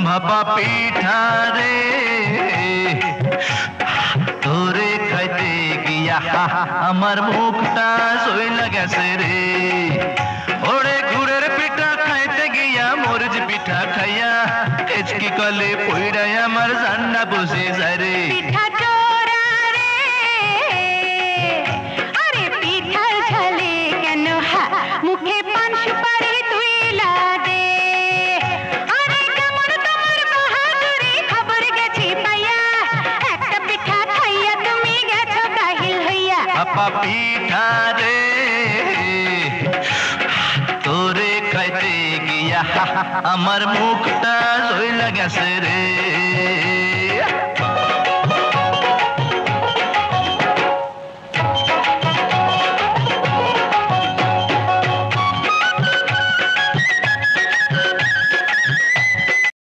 ভাপা পিঠা রে তোরে খাইতে গিয়া আমার মুখটা সইলা গেছে রে। ওরে গুড়ের পিঠা খাইতে গিয়া মরিচ পিঠা খাইয়া এচকি কলে পইড়াই আমার জান্না বসে যায় রে। পিঠা চোরা রে, আরে পিঠার ঝালে কেন মুখে পান সুপারি তুইলা দে। আরে কেমন তোমার বাহাদুরি খবর গেছি পাইয়া, একটা পিঠা খাইয়া তুমি গেছো কাহিল হইয়া। ভাপা পিঠা রে তোরে খাইতে গিয়া আমার মুখটা সইলা গেছে রে।